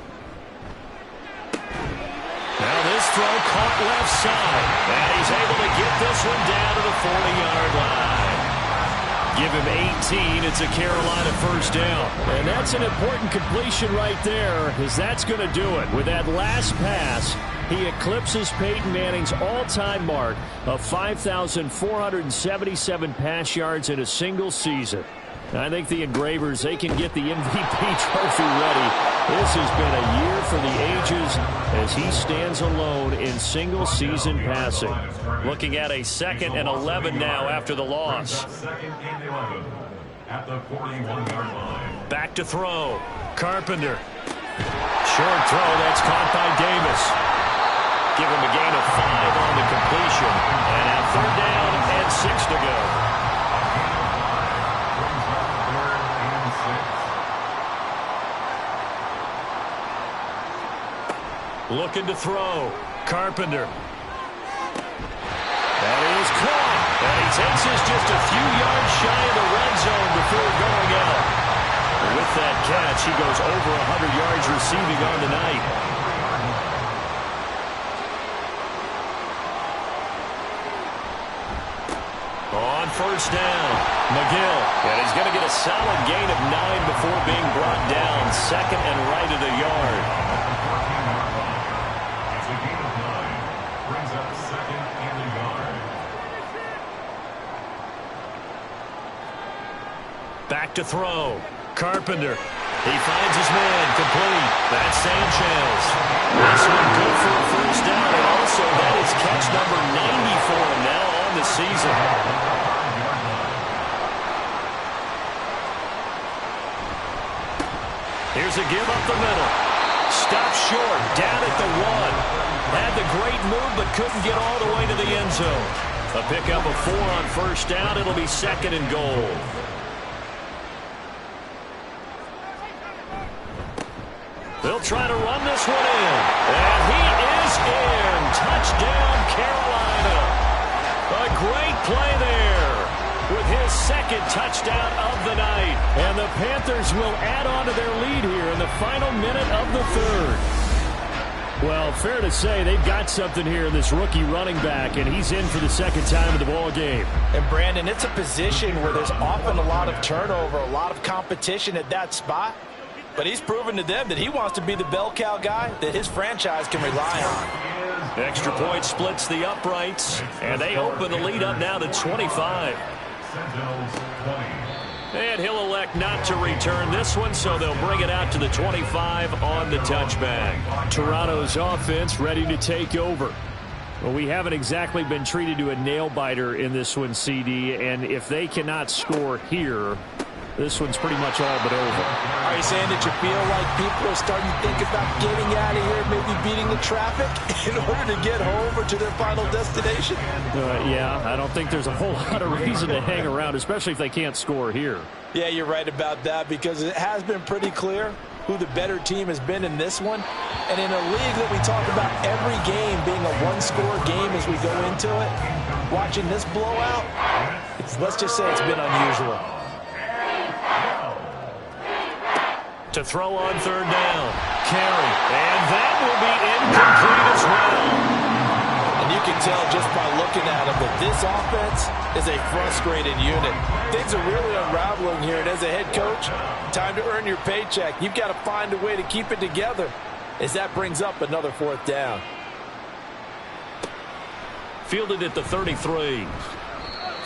Now this throw caught left side. And he's able to get this one down to the 40-yard line. Give him 18. It's a Carolina first down. And that's an important completion right there, because that's going to do it. With that last pass, he eclipses Peyton Manning's all-time mark of 5,477 pass yards in a single season. I think the Engravers, they can get the MVP trophy ready. This has been a year for the ages as he stands alone in single-season passing. Looking at a 2nd and 11 now after the loss. 2nd and 11 at the 41-yard line. Back to throw. Carpenter. Short throw. That's caught by Davis. Give him a gain of 5 on the completion. And now 3rd down and 6 to go. Looking to throw. Carpenter. That is caught. And he takes us just a few yards shy of the red zone before going out. And with that catch, he goes over 100 yards receiving on the night. On 1st down, McGill. And he's going to get a solid gain of 9 before being brought down. 2nd and right of the yard. Back to throw. Carpenter. He finds his man. Complete. That's Sanchez. This one good for a first down. And also that is catch number 90 for him now on the season. Here's a give up the middle. Stop short. Down at the 1. Had the great move but couldn't get all the way to the end zone. A pickup of 4 on first down. It'll be 2nd and goal. They'll try to run this one in. And he is in. Touchdown, Carolina. A great play there with his 2nd touchdown of the night. And the Panthers will add on to their lead here in the final minute of the 3rd. Well, fair to say they've got something here in this rookie running back, and he's in for the 2nd time of the ball game. And, Brandon, it's a position where there's often a lot of turnover, a lot of competition at that spot. But he's proven to them that he wants to be the bell cow guy that his franchise can rely on. Extra point splits the uprights, and they open the lead up now to 25. Sentinels 20. And he'll elect not to return this one, so they'll bring it out to the 25 on the touchback. Toronto's offense ready to take over. Well, we haven't exactly been treated to a nail-biter in this one, CD, and if they cannot score here, this one's pretty much all but over. Are you saying that you feel like people are starting to think about getting out of here, maybe beating the traffic in order to get home or to their final destination? Yeah, I don't think there's a whole lot of reason to hang around, especially if they can't score here. Yeah, you're right about that, because it has been pretty clear who the better team has been in this one. And in a league that we talk about every game being a one-score game as we go into it, watching this blowout, let's just say it's been unusual. To throw on 3rd down. Carry. And that will be incomplete as well. And you can tell just by looking at him that this offense is a frustrated unit. Things are really unraveling here. And as a head coach, time to earn your paycheck. You've got to find a way to keep it together as that brings up another 4th down. Fielded at the 33.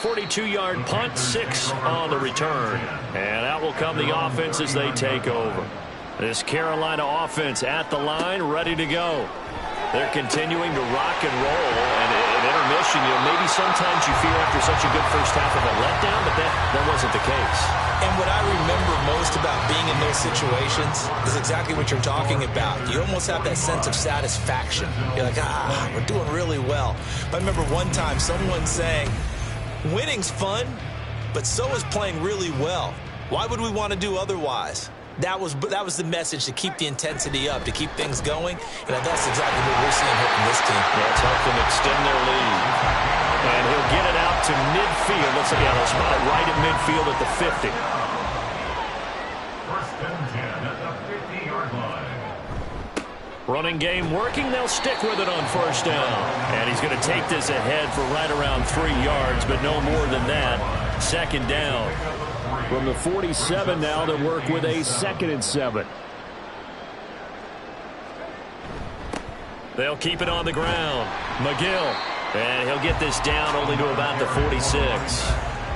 42-yard punt, 6 on the return. And out will come the offense as they take over. This Carolina offense at the line, ready to go. They're continuing to rock and roll. And at intermission, maybe sometimes you feel after such a good first half of a letdown, but that wasn't the case. And what I remember most about being in those situations is exactly what you're talking about. You almost have that sense of satisfaction. You're like, we're doing really well. I remember one time someone saying, winning's fun, but so is playing really well. Why would we want to do otherwise? That was the message, to keep the intensity up, to keep things going, and that's exactly what we're seeing here from this team. Yeah, it's helped them extend their lead. And he'll get it out to midfield. Let's see, they'll spot it right at midfield at the 50. First and 10 at the 50-yard line. Running game working. They'll stick with it on first down. And he's going to take this ahead for right around 3 yards, but no more than that. Second down. From the 47 now to work with a 2nd and 7. They'll keep it on the ground. McGill. And he'll get this down only to about the 46.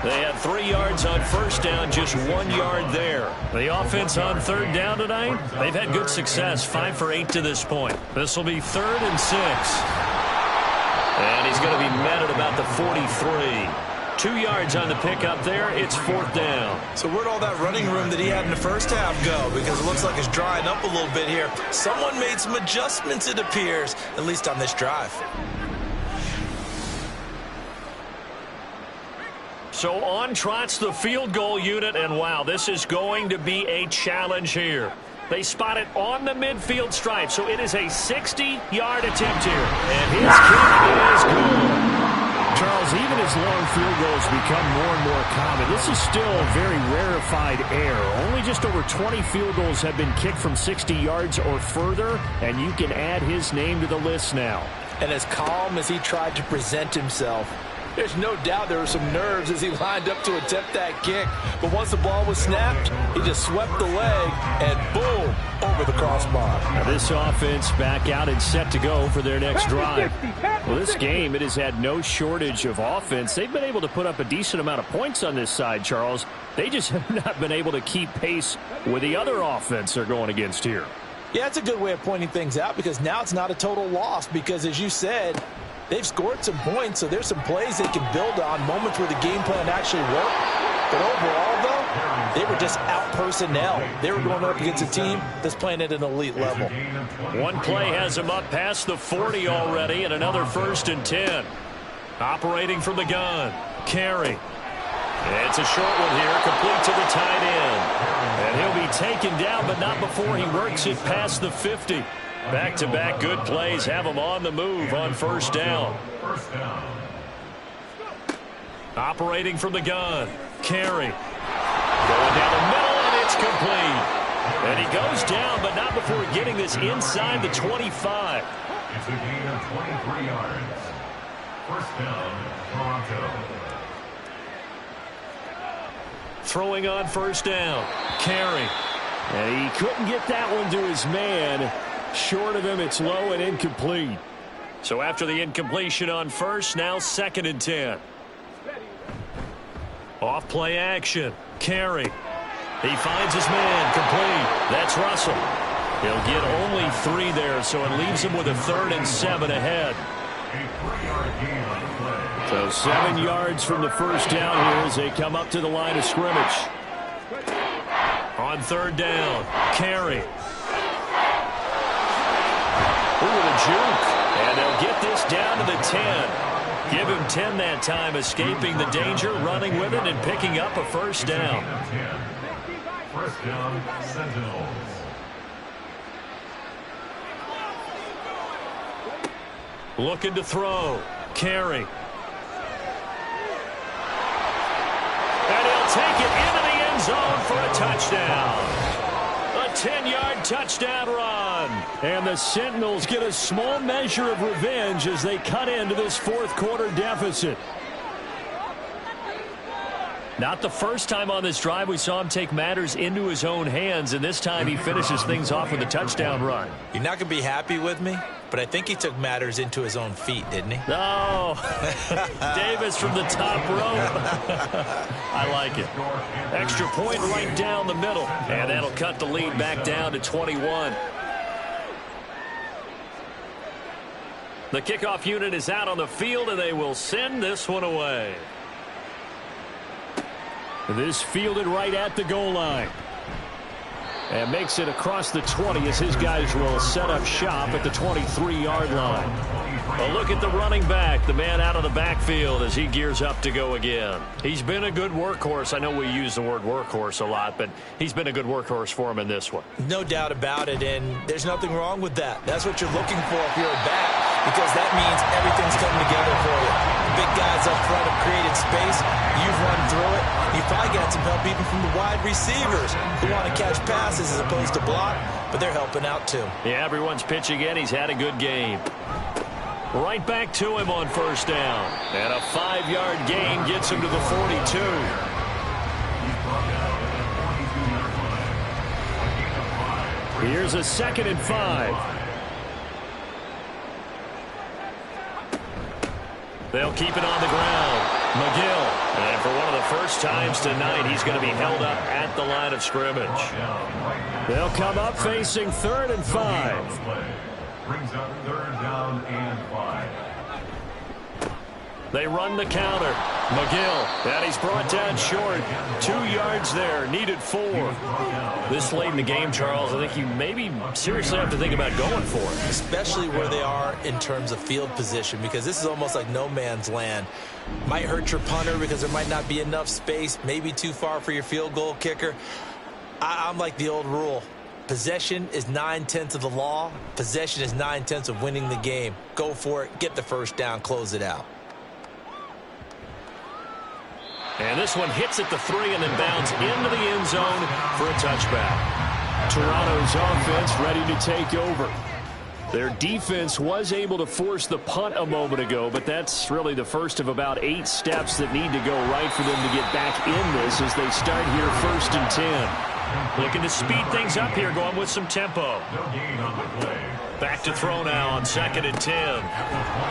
They had 3 yards on first down, just 1 yard there. The offense on third down tonight, they've had good success, 5 for 8 to this point. This will be 3rd and 6. And he's going to be met at about the 43. 2 yards on the pickup there. It's 4th down. So where'd all that running room that he had in the first half go? Because it looks like it's drying up a little bit here. Someone made some adjustments, it appears, at least on this drive. So on trots the field goal unit, and wow, this is going to be a challenge here. They spot it on the midfield stripe, so it is a 60-yard attempt here. And his kick is good. Charles, even as long field goals become more and more common, this is still a very rarefied error. Only just over 20 field goals have been kicked from 60 yards or further, and you can add his name to the list now. And as calm as he tried to present himself, there's no doubt there were some nerves as he lined up to attempt that kick. But once the ball was snapped, he just swept the leg and boom, over the crossbar. Now this offense back out and set to go for their next drive. Well, this game, it has had no shortage of offense. They've been able to put up a decent amount of points on this side, Charles. They just have not been able to keep pace with the other offense they're going against here. Yeah, that's a good way of pointing things out, because now it's not a total loss, because as you said, they've scored some points, so there's some plays they can build on, moments where the game plan actually worked. But overall, though, they were just out personnel. They were going up against a team that's playing at an elite level. One play has them up past the 40 already, and another 1st and 10. Operating from the gun. Carey. It's a short one here, complete to the tight end. And he'll be taken down, but not before he works it past the 50. Back-to-back good plays have them on the move on first down. Operating from the gun. Carey. Going down the middle, and it's complete. And he goes down, but not before getting this inside the 25. It's a gain of 23 yards. First down, Toronto. Throwing on first down. Carey. And he couldn't get that one to his man. Short of him, it's low and incomplete. So after the incompletion on first, now 2nd and 10. Off play action. Carey. He finds his man. Complete. That's Russell. He'll get only 3 there, so it leaves him with a 3rd and 7 ahead. So 7 yards from the first down here as they come up to the line of scrimmage. On 3rd down, Carey. Ooh, the juke. And they'll get this down to the 10. Give him 10 that time, escaping the danger, running with it, and picking up a first down. First down, Sentinels. Looking to throw. Carey. And he'll take it into the end zone for a touchdown. A 10-yard touchdown run. And the Sentinels get a small measure of revenge as they cut into this 4th quarter deficit. Not the first time on this drive we saw him take matters into his own hands, and this time he finishes things off with a touchdown run. You're not going to be happy with me, but I think he took matters into his own feet, didn't he? No. Davis from the top rope. I like it. Extra point right down the middle, and that'll cut the lead back down to 21. The kickoff unit is out on the field, and they will send this one away. This fielded right at the goal line. And makes it across the 20 as his guys will set up shop at the 23-yard line. A look at the running back, the man out of the backfield as he gears up to go again. He's been a good workhorse. I know we use the word workhorse a lot, but he's been a good workhorse for him in this one. No doubt about it, and there's nothing wrong with that. That's what you're looking for if you're a back, because that means everything's coming together for you. The big guys up front have created space. You've run through it. You've probably got some help even from the wide receivers who want to catch passes as opposed to block, but they're helping out too. Yeah, everyone's pitching in. He's had a good game. Right back to him on first down. And a 5-yard gain gets him to the 42. Here's a 2nd and 5. They'll keep it on the ground. McGill. And for one of the first times tonight, he's going to be held up at the line of scrimmage. They'll come up facing 3rd and 5. Brings up 3rd down and 5. They run the counter. McGill. And he's brought down short. 2 yards there. Needed 4. This late in the game, Charles, I think you maybe seriously have to think about going for it. Especially where they are in terms of field position, because this is almost like no man's land. Might hurt your punter because there might not be enough space, maybe too far for your field goal kicker. I'm like the old rule. Possession is 9/10 of the law. Possession is 9/10 of winning the game. Go for it. Get the first down. Close it out. And this one hits at the 3 and then bounds into the end zone for a touchback. Toronto's offense ready to take over. Their defense was able to force the punt a moment ago, but that's really the first of about 8 steps that need to go right for them to get back in this as they start here 1st and 10. Looking to speed things up here, going with some tempo. Back to throw now on 2nd and 10.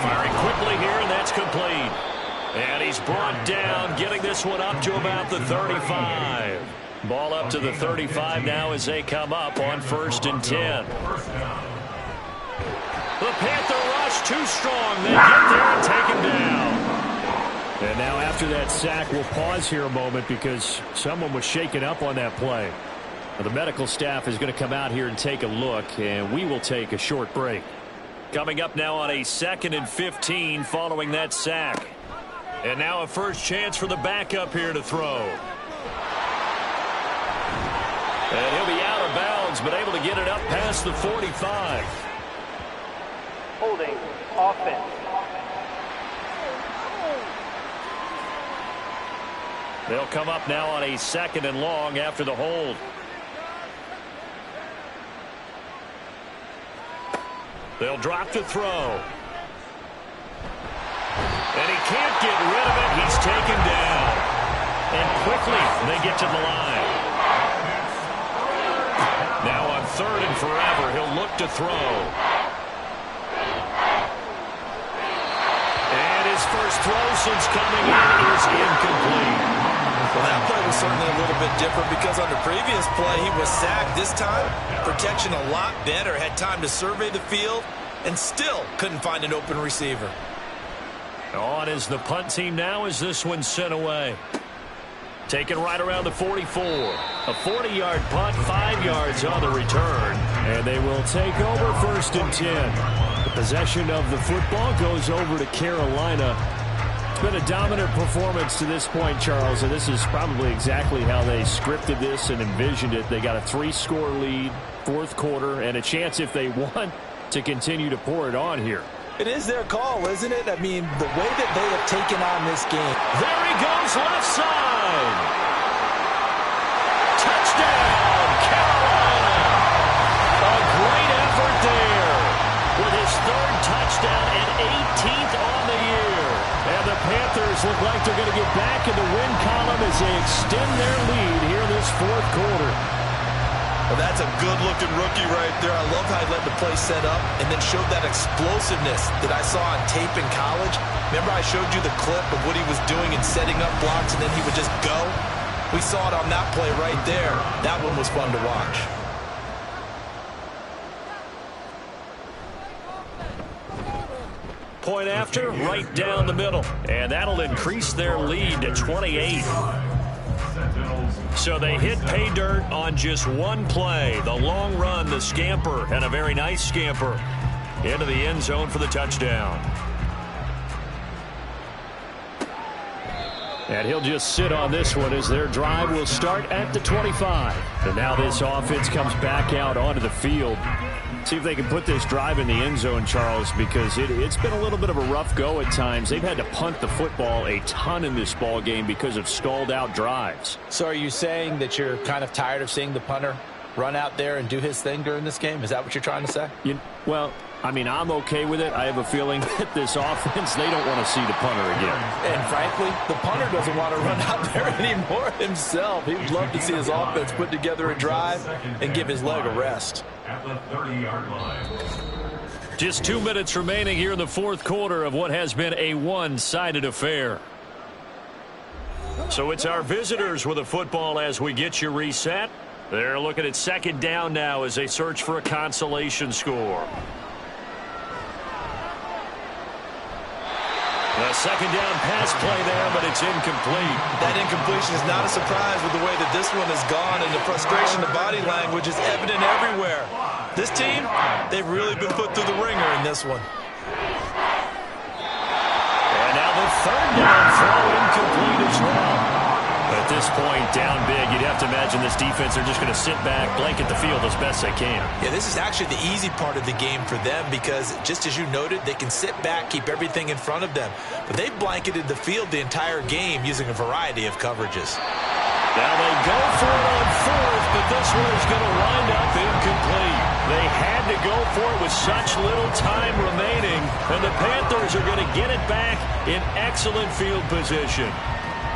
Firing quickly here, and that's complete. And he's brought down, getting this one up to about the 35. Ball up to the 35 now as they come up on 1st and 10. The Panther rush too strong. They get there and take him down. And now after that sack, we'll pause here a moment because someone was shaken up on that play. Now, the medical staff is going to come out here and take a look, and we will take a short break. Coming up now on a 2nd and 15 following that sack. And now a first chance for the backup here to throw. And he'll be out of bounds, but able to get it up past the 45. Holding offense. They'll come up now on a 2nd and long after the hold. They'll drop to throw. And he can't get rid of it. He's taken down. And quickly they get to the line. Now on 3rd and forever, he'll look to throw. And his first throw since coming in is incomplete. Well, that play was certainly a little bit different because on the previous play, he was sacked. This time, protection a lot better. Had time to survey the field and still couldn't find an open receiver. On is the punt team now as this one's sent away. Taken right around the 44. A 40-yard punt, 5 yards on the return. And they will take over 1st and 10. The possession of the football goes over to Carolina. It's been a dominant performance to this point, Charles, and this is probably exactly how they scripted this and envisioned it. They got a 3-score lead, 4th quarter, and a chance if they want to continue to pour it on here. It is their call, isn't it? I mean, the way that they have taken on this game. There he goes, left side. Touchdown, Carolina. A great effort there with his 3rd touchdown and 18th on the year. And the Panthers look like they're going to get back in the win column as they extend their lead here in this 4th quarter. Well, that's a good-looking rookie right there. I love how he let the play set up and then showed that explosiveness that I saw on tape in college. Remember I showed you the clip of what he was doing and setting up blocks, and then he would just go? We saw it on that play right there. That one was fun to watch. Point after, right down the middle. And that'll increase their lead to 28. So they hit pay dirt on just one play. The long run, the scamper, and a very nice scamper into the end zone for the touchdown. And he'll just sit on this one as their drive will start at the 25. And now this offense comes back out onto the field. See if they can put this drive in the end zone, Charles, because it's been a little bit of a rough go at times. They've had to punt the football a ton in this ball game because of stalled out drives. So are you saying that you're kind of tired of seeing the punter run out there and do his thing during this game? Is that what you're trying to say? Well, I mean, I'm okay with it. I have a feeling that this offense, they don't want to see the punter again. And frankly, the punter doesn't want to run out there anymore himself. He'd love to see his offense put together a drive and give his leg a rest. At the 30-yard line. Just 2 minutes remaining here in the fourth quarter of what has been a one-sided affair. So it's our visitors with the football as we get you reset. They're looking at second down now as they search for a consolation score. The second down pass play there, but it's incomplete. That incompletion is not a surprise with the way that this one has gone, and the frustration, the body language is evident everywhere. This team, they've really been put through the ringer in this one. And now the third down throw incomplete as well. At this point, down big, you'd have to imagine this defense are just going to sit back, blanket the field as best they can. Yeah, this is actually the easy part of the game for them because, just as you noted, they can sit back, keep everything in front of them. But they've blanketed the field the entire game using a variety of coverages. Now they go for it on fourth, but this one is going to wind up incomplete. They had to go for it with such little time remaining, and the Panthers are going to get it back in excellent field position.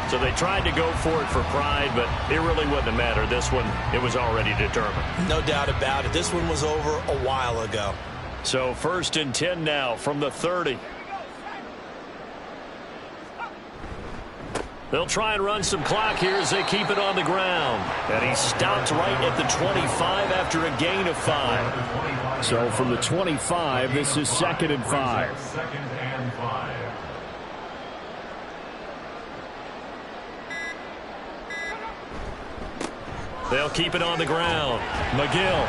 So they tried to go for it for pride, but it really wouldn't matter. This one, it was already determined. No doubt about it. This one was over a while ago. So 1st and 10 now from the 30. They'll try and run some clock here as they keep it on the ground. And he stopped right at the 25 after a gain of 5. So from the 25, this is 2nd and 5. 2nd and 5. They'll keep it on the ground. McGill.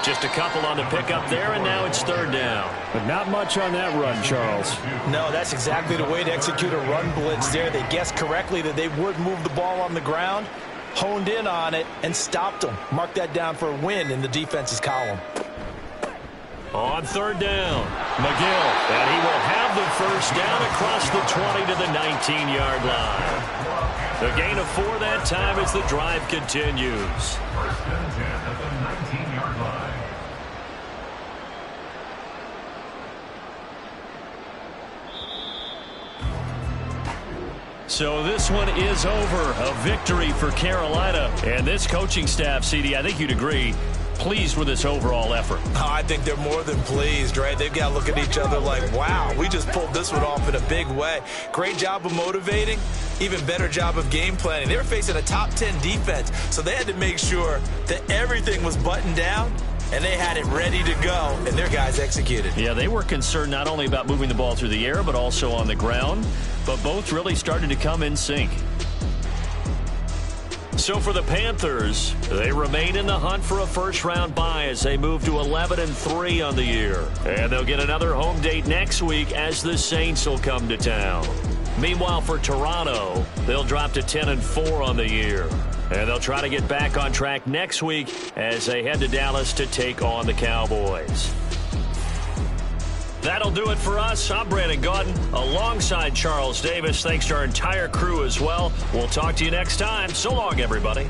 Just a couple on the pickup there, and now it's 3rd down. But not much on that run, Charles. No, that's exactly the way to execute a run blitz there. They guessed correctly that they would move the ball on the ground, honed in on it, and stopped them. Mark that down for a win in the defense's column. On 3rd down, McGill, and he will have the first down across the 20 to the 19-yard line. A gain of 4 that time as the drive continues. 1st and 10 at the 19-yard line. So this one is over. A victory for Carolina. And this coaching staff, CD, I think you'd agree, pleased with this overall effort. Oh, I think they're more than pleased, right? They've got to look at each other like, wow, we just pulled this one off in a big way. Great job of motivating, even better job of game planning. They were facing a top 10 defense, so they had to make sure that everything was buttoned down and they had it ready to go, and their guys executed. Yeah, they were concerned not only about moving the ball through the air, but also on the ground, but both really started to come in sync. So for the Panthers, they remain in the hunt for a first-round bye as they move to 11-3 on the year. And they'll get another home date next week as the Saints will come to town. Meanwhile, for Toronto, they'll drop to 10-4 on the year. And they'll try to get back on track next week as they head to Dallas to take on the Cowboys. That'll do it for us. I'm Brandon Gaudin alongside Charles Davis. Thanks to our entire crew as well. We'll talk to you next time. So long, everybody.